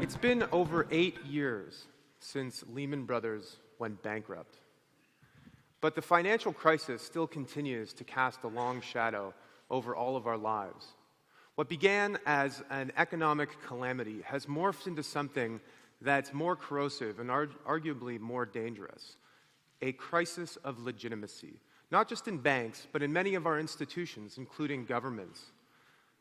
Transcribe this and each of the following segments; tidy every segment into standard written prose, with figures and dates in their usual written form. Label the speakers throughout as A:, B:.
A: It's been over 8 years since Lehman Brothers went bankrupt. But the financial crisis still continues to cast a long shadow over all of our lives. What began as an economic calamity has morphed into something that's more corrosive and arguably more dangerous, a crisis of legitimacy, not just in banks, but in many of our institutions, including governments.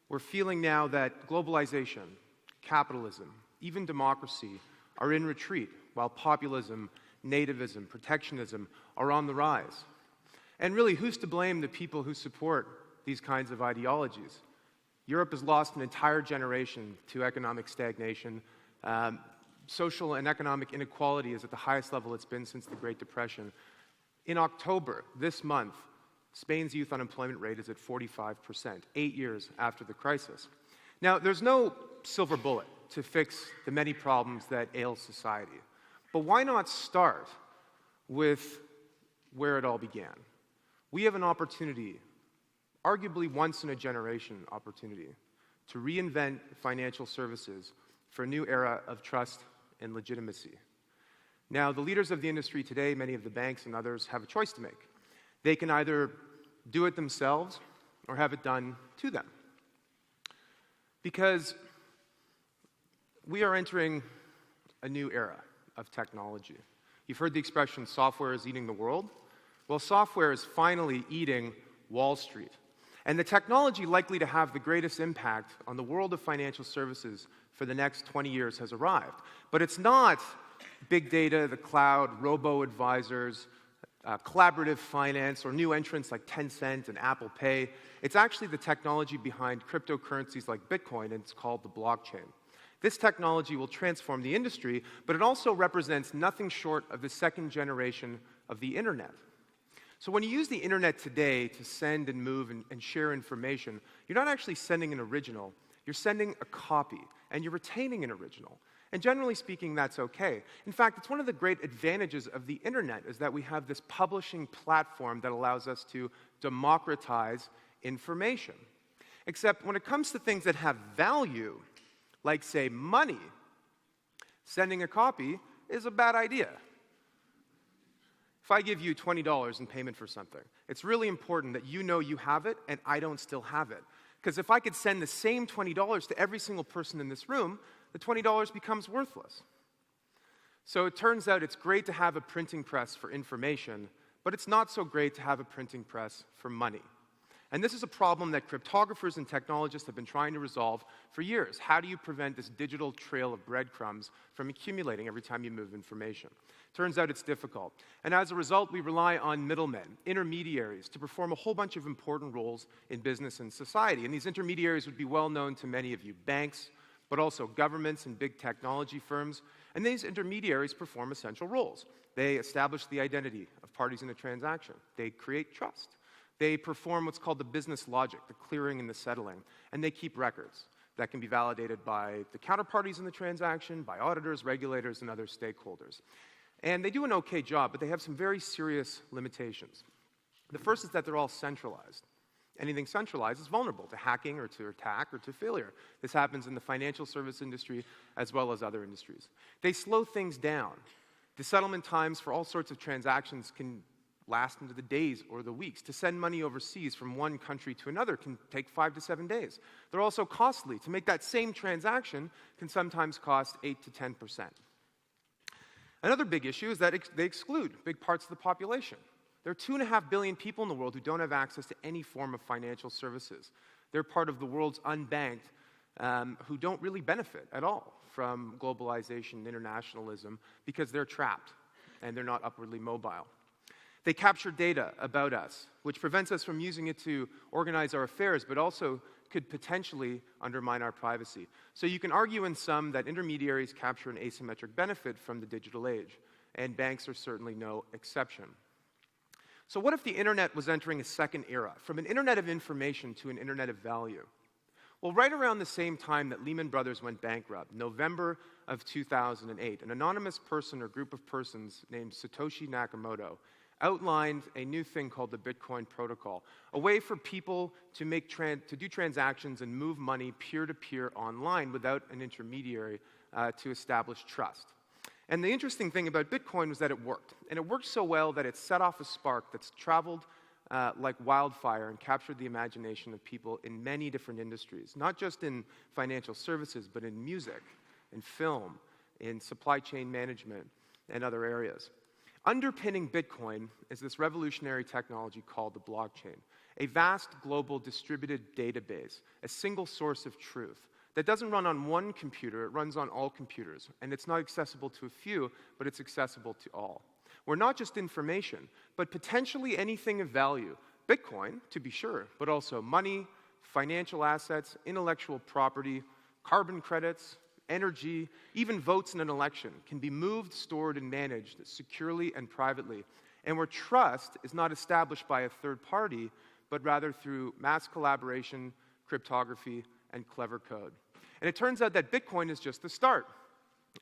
A: We're feeling now that globalization, capitalism, even democracy are in retreat, while populism, nativism, protectionism are on the rise. And really, who's to blame the people who support these kinds of ideologies? Europe has lost an entire generation to economic stagnation. Social and economic inequality is at the highest level it's been since the Great Depression. In October, this month, Spain's youth unemployment rate is at 45%, 8 years after the crisis. Now, there's no silver bullet to fix the many problems that ail society. But why not start with where it all began? We have an opportunity, arguably once-in-a-generation opportunity, to reinvent financial services for a new era of trust and legitimacy. Now, the leaders of the industry today, many of the banks and others, have a choice to make. They can either do it themselves or have it done to them. Because we are entering a new era of technology. You've heard the expression, software is eating the world. Well, software is finally eating Wall Street. And the technology likely to have the greatest impact on the world of financial services for the next 20 years has arrived. But it's not big data, the cloud, robo-advisors, collaborative finance, or new entrants like Tencent and Apple Pay. It's actually the technology behind cryptocurrencies like Bitcoin, and it's called the blockchain. This technology will transform the industry, but it also represents nothing short of the second generation of the internet. So when you use the internet today to send and move and share information, you're not actually sending an original, you're sending a copy, and you're retaining an original. And generally speaking, that's okay. In fact, it's one of the great advantages of the internet is that we have this publishing platform that allows us to democratize information. Except when it comes to things that have value, like, say, money, sending a copy is a bad idea. If I give you $20 in payment for something, it's really important that you know you have it and I don't still have it. Because if I could send the same $20 to every single person in this room, the $20 becomes worthless. So it turns out it's great to have a printing press for information, but it's not so great to have a printing press for money. And this is a problem that cryptographers and technologists have been trying to resolve for years. How do you prevent this digital trail of breadcrumbs from accumulating every time you move information? Turns out it's difficult. And as a result, we rely on middlemen, intermediaries, to perform a whole bunch of important roles in business and society. And these intermediaries would be well known to many of you, banks, but also governments and big technology firms. And these intermediaries perform essential roles. They establish the identity of parties in a transaction. They create trust. They perform what's called the business logic, the clearing and the settling, and they keep records that can be validated by the counterparties in the transaction, by auditors, regulators, and other stakeholders. And they do an okay job, but they have some very serious limitations. The first is that they're all centralized. Anything centralized is vulnerable to hacking or to attack or to failure. This happens in the financial service industry as well as other industries. They slow things down. The settlement times for all sorts of transactions can last into the days or the weeks. To send money overseas from one country to another can take 5 to 7 days. They're also costly. To make that same transaction can sometimes cost 8 to 10%. Another big issue is that they exclude big parts of the population. There are 2.5 billion people in the world who don't have access to any form of financial services. They're part of the world's unbanked who don't really benefit at all from globalization and internationalism because they're trapped and they're not upwardly mobile. They capture data about us, which prevents us from using it to organize our affairs, but also could potentially undermine our privacy. So you can argue in some that intermediaries capture an asymmetric benefit from the digital age, and banks are certainly no exception. So what if the internet was entering a second era, from an internet of information to an internet of value? Well, right around the same time that Lehman Brothers went bankrupt, November of 2008, an anonymous person or group of persons named Satoshi Nakamoto outlined a new thing called the Bitcoin protocol, a way for people to do transactions and move money peer-to-peer online without an intermediary to establish trust. And the interesting thing about Bitcoin was that it worked. And it worked so well that it set off a spark that's traveled like wildfire and captured the imagination of people in many different industries, not just in financial services, but in music, in film, in supply chain management, and other areas. Underpinning Bitcoin is this revolutionary technology called the blockchain, a vast global distributed database, a single source of truth that doesn't run on one computer, it runs on all computers. And it's not accessible to a few, but it's accessible to all. Where not just information, but potentially anything of value, Bitcoin, to be sure, but also money, financial assets, intellectual property, carbon credits, energy, even votes in an election can be moved, stored, and managed securely and privately, and where trust is not established by a third party, but rather through mass collaboration, cryptography, and clever code. And it turns out that Bitcoin is just the start.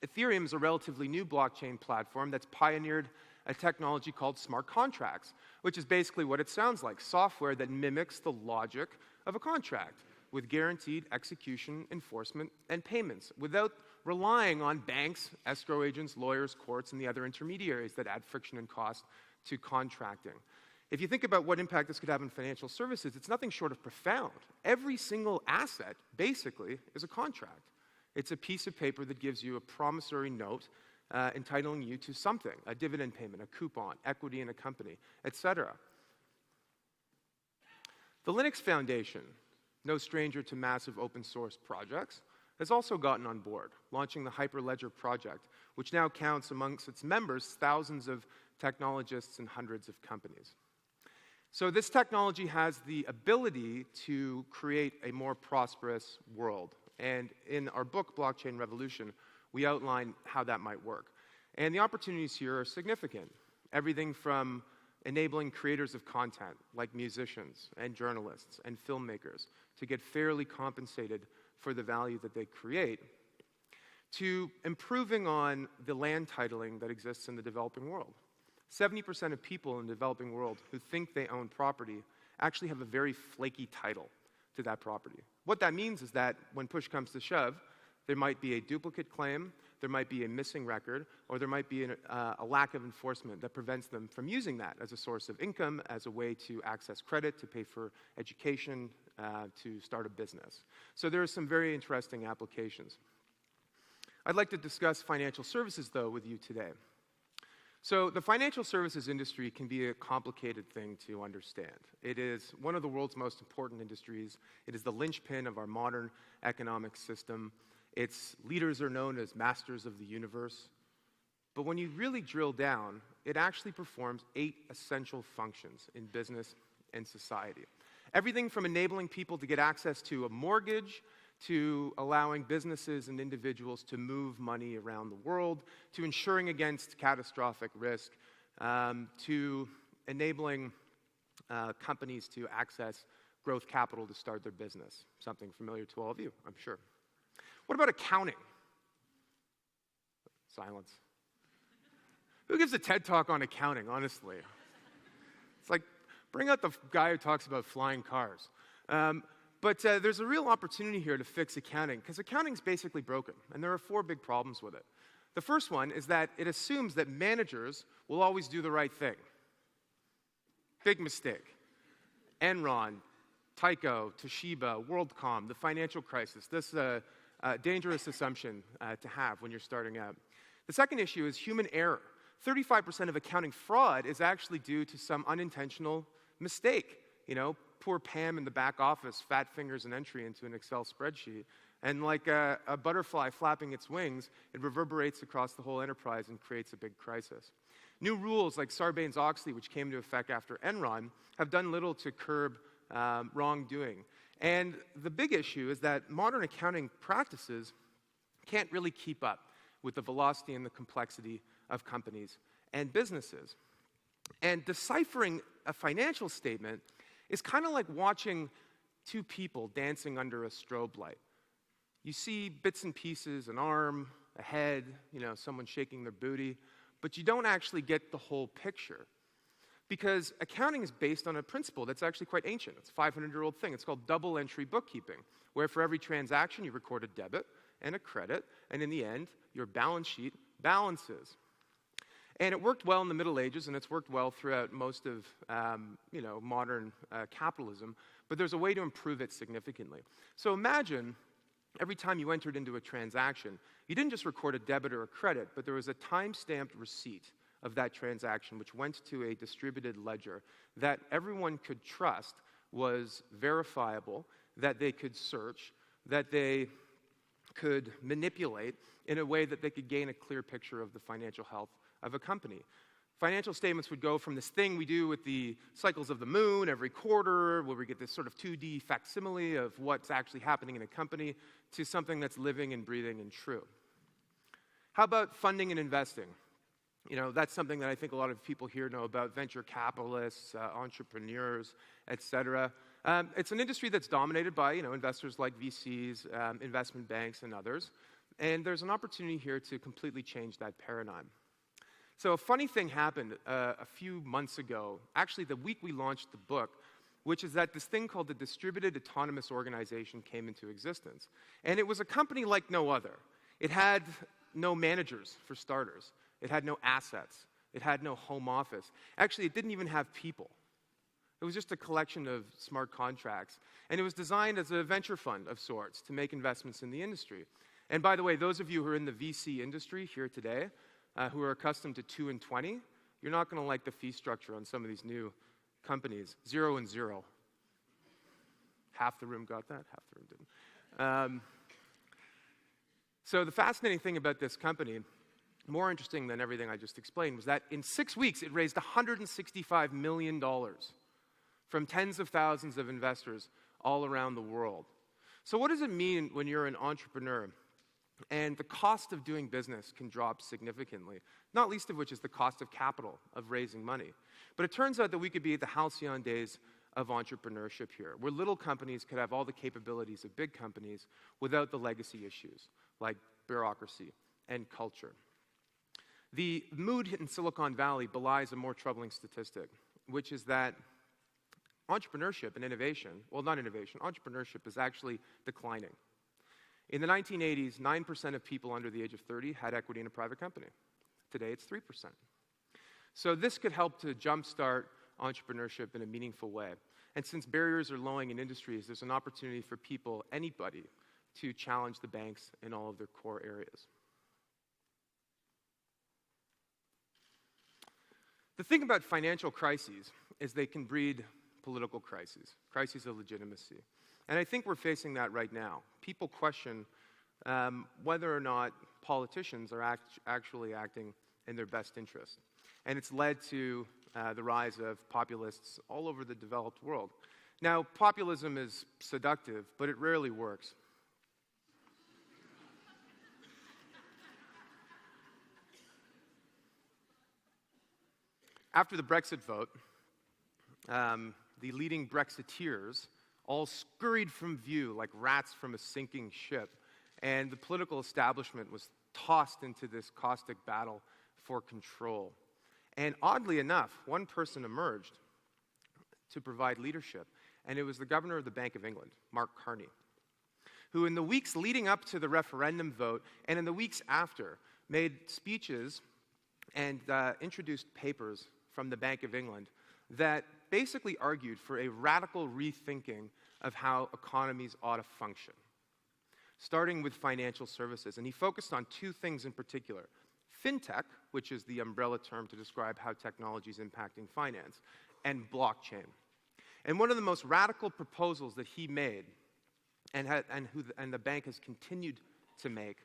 A: Ethereum is a relatively new blockchain platform that's pioneered a technology called smart contracts, which is basically what it sounds like, software that mimics the logic of a contract with guaranteed execution, enforcement, and payments without relying on banks, escrow agents, lawyers, courts, and the other intermediaries that add friction and cost to contracting. If you think about what impact this could have on financial services, it's nothing short of profound. Every single asset, basically, is a contract. It's a piece of paper that gives you a promissory note entitling you to something, a dividend payment, a coupon, equity in a company, etc. The Linux Foundation, no stranger to massive open source projects, has also gotten on board, launching the Hyperledger project, which now counts amongst its members thousands of technologists and hundreds of companies. So this technology has the ability to create a more prosperous world. And in our book, Blockchain Revolution, we outline how that might work. And the opportunities here are significant. Everything from enabling creators of content, like musicians and journalists and filmmakers, to get fairly compensated for the value that they create, to improving on the land titling that exists in the developing world. 70% of people in the developing world who think they own property actually have a very flaky title to that property. What that means is that when push comes to shove, there might be a duplicate claim, there might be a missing record, or there might be a lack of enforcement that prevents them from using that as a source of income, as a way to access credit, to pay for education, to start a business. So there are some very interesting applications. I'd like to discuss financial services, though, with you today. So the financial services industry can be a complicated thing to understand. It is one of the world's most important industries. It is the linchpin of our modern economic system. Its leaders are known as masters of the universe. But when you really drill down, it actually performs 8 essential functions in business and society. Everything from enabling people to get access to a mortgage, to allowing businesses and individuals to move money around the world, to ensuring against catastrophic risk, to enabling companies to access growth capital to start their business. Something familiar to all of you, I'm sure. What about accounting? Silence. Who gives a TED Talk on accounting, honestly? It's like, bring out the guy who talks about flying cars. But there's a real opportunity here to fix accounting, because accounting's basically broken, and there are 4 big problems with it. The first one is that it assumes that managers will always do the right thing. Big mistake. Enron, Tyco, Toshiba, WorldCom, the financial crisis. This is a dangerous assumption to have when you're starting out. The second issue is human error. 35% of accounting fraud is actually due to some unintentional mistake. You know, poor Pam in the back office fat fingers an entry into an Excel spreadsheet. And like a butterfly flapping its wings, it reverberates across the whole enterprise and creates a big crisis. New rules like Sarbanes-Oxley, which came into effect after Enron, have done little to curb wrongdoing. And the big issue is that modern accounting practices can't really keep up with the velocity and the complexity of companies and businesses. And deciphering a financial statement is kind of like watching 2 people dancing under a strobe light. You see bits and pieces, an arm, a head, someone shaking their booty, but you don't actually get the whole picture. Because accounting is based on a principle that's actually quite ancient. It's a 500-year-old thing. It's called double entry bookkeeping, where for every transaction you record a debit and a credit, and in the end, your balance sheet balances. And it worked well in the Middle Ages, and it's worked well throughout most of modern capitalism, but there's a way to improve it significantly. So imagine every time you entered into a transaction, you didn't just record a debit or a credit, but there was a time-stamped receipt of that transaction which went to a distributed ledger that everyone could trust was verifiable, that they could search, that they could manipulate in a way that they could gain a clear picture of the financial health of a company. Financial statements would go from this thing we do with the cycles of the moon every quarter, where we get this sort of 2D facsimile of what's actually happening in a company, to something that's living and breathing and true. How about funding and investing? That's something that I think a lot of people here know about: venture capitalists, entrepreneurs, etc. It's an industry that's dominated by investors like VCs, investment banks, and others. And there's an opportunity here to completely change that paradigm. So a funny thing happened a few months ago, actually the week we launched the book, which is that this thing called the Distributed Autonomous Organization came into existence. And it was a company like no other. It had no managers, for starters. It had no assets. It had no home office. Actually, it didn't even have people. It was just a collection of smart contracts. And it was designed as a venture fund of sorts to make investments in the industry. And by the way, those of you who are in the VC industry here today, who are accustomed to 2 and 20, you're not going to like the fee structure on some of these new companies. 0 and 0. Half the room got that, half the room didn't. So the fascinating thing about this company, more interesting than everything I just explained, was that in 6 weeks it raised $165 million from tens of thousands of investors all around the world. So what does it mean when you're an entrepreneur and the cost of doing business can drop significantly, not least of which is the cost of capital, of raising money? But it turns out that we could be at the halcyon days of entrepreneurship here, where little companies could have all the capabilities of big companies without the legacy issues like bureaucracy and culture. The mood in Silicon Valley belies a more troubling statistic, which is that entrepreneurship and innovation, well, not innovation, entrepreneurship is actually declining. In the 1980s, 9% of people under the age of 30 had equity in a private company. Today, it's 3%. So this could help to jumpstart entrepreneurship in a meaningful way. And since barriers are lowering in industries, there's an opportunity for people, anybody, to challenge the banks in all of their core areas. The thing about financial crises is they can breed political crises of legitimacy. And I think we're facing that right now. People question whether or not politicians are actually acting in their best interest. And it's led to the rise of populists all over the developed world. Now, populism is seductive, but it rarely works. After the Brexit vote, the leading Brexiteers all scurried from view like rats from a sinking ship, and the political establishment was tossed into this caustic battle for control. And oddly enough, one person emerged to provide leadership, and it was the governor of the Bank of England, Mark Carney, who in the weeks leading up to the referendum vote and in the weeks after made speeches and introduced papers from the Bank of England that basically argued for a radical rethinking of how economies ought to function, starting with financial services. And he focused on two things in particular: fintech, which is the umbrella term to describe how technology is impacting finance, and blockchain. And one of the most radical proposals that he made, and the bank has continued to make,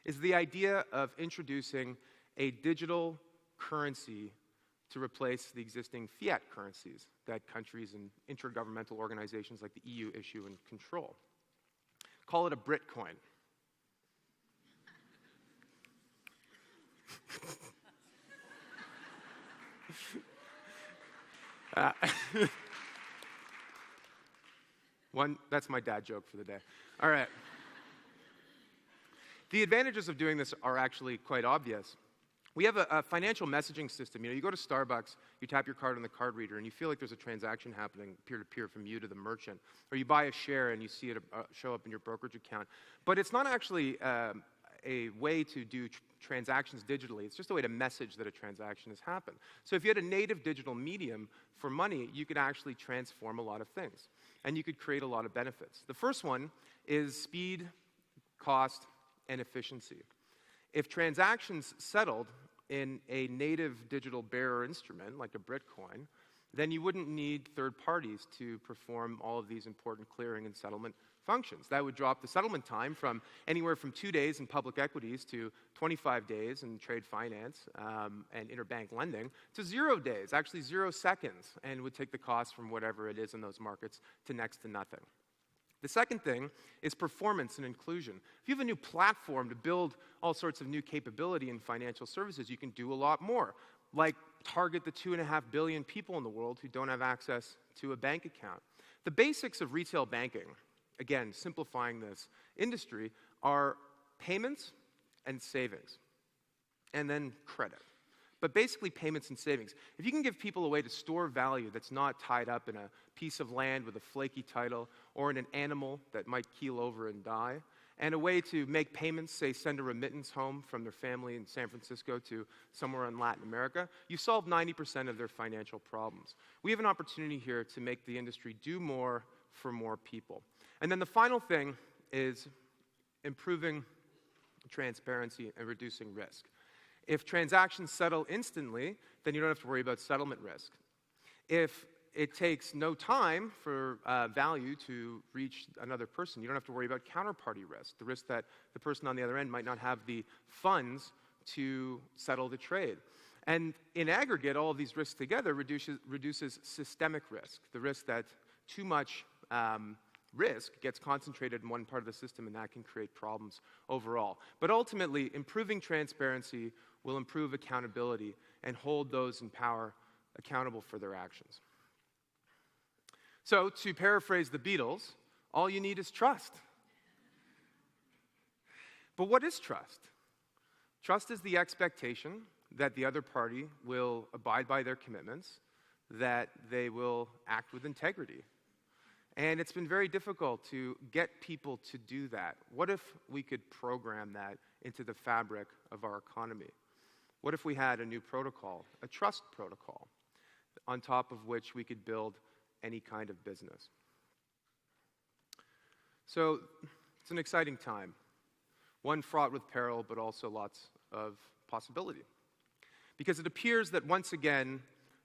A: is the idea of introducing a digital currency to replace the existing fiat currencies that countries and intergovernmental organizations like the EU issue and control. Call it a Britcoin. That's my dad joke for the day. All right. The advantages of doing this are actually quite obvious. We have a financial messaging system. You go to Starbucks, you tap your card on the card reader, and you feel like there's a transaction happening peer-to-peer from you to the merchant. Or you buy a share and you see it show up in your brokerage account. But it's not actually a way to do transactions digitally. It's just a way to message that a transaction has happened. So if you had a native digital medium for money, you could actually transform a lot of things. And you could create a lot of benefits. The first one is speed, cost, and efficiency. If transactions settled in a native digital bearer instrument, like a Bitcoin, then you wouldn't need third parties to perform all of these important clearing and settlement functions. That would drop the settlement time from anywhere from 2 days in public equities to 25 days in trade finance and interbank lending to 0 days, actually 0 seconds, and would take the cost from whatever it is in those markets to next to nothing. The second thing is performance and inclusion. If you have a new platform to build all sorts of new capability in financial services, you can do a lot more, like target the 2.5 billion people in the world who don't have access to a bank account. The basics of retail banking, again, simplifying this industry, are payments and savings, and then credit. But basically payments and savings. If you can give people a way to store value that's not tied up in a piece of land with a flaky title or in an animal that might keel over and die, and a way to make payments, say send a remittance home from their family in San Francisco to somewhere in Latin America, you solve 90% of their financial problems. We have an opportunity here to make the industry do more for more people. And then the final thing is improving transparency and reducing risk. If transactions settle instantly, then you don't have to worry about settlement risk. If it takes no time for value to reach another person, you don't have to worry about counterparty risk, the risk that the person on the other end might not have the funds to settle the trade. And in aggregate, all of these risks together reduces systemic risk, the risk that too much risk gets concentrated in one part of the system, and that can create problems overall. But ultimately, improving transparency will improve accountability and hold those in power accountable for their actions. So, to paraphrase the Beatles, all you need is trust. But what is trust? Trust is the expectation that the other party will abide by their commitments, that they will act with integrity. And it's been very difficult to get people to do that. What if we could program that into the fabric of our economy? What if we had a new protocol, a trust protocol, on top of which we could build any kind of business? So it's an exciting time, one fraught with peril, but also lots of possibility. Because it appears that once again,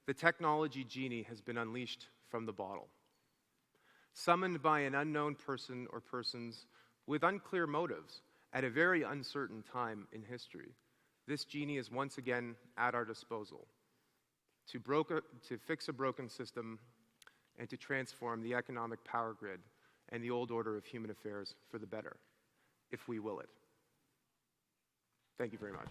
A: the technology genie has been unleashed from the bottle. Summoned by an unknown person or persons with unclear motives at a very uncertain time in history, this genie is once again at our disposal to fix a broken system and to transform the economic power grid and the old order of human affairs for the better, if we will it. Thank you very much.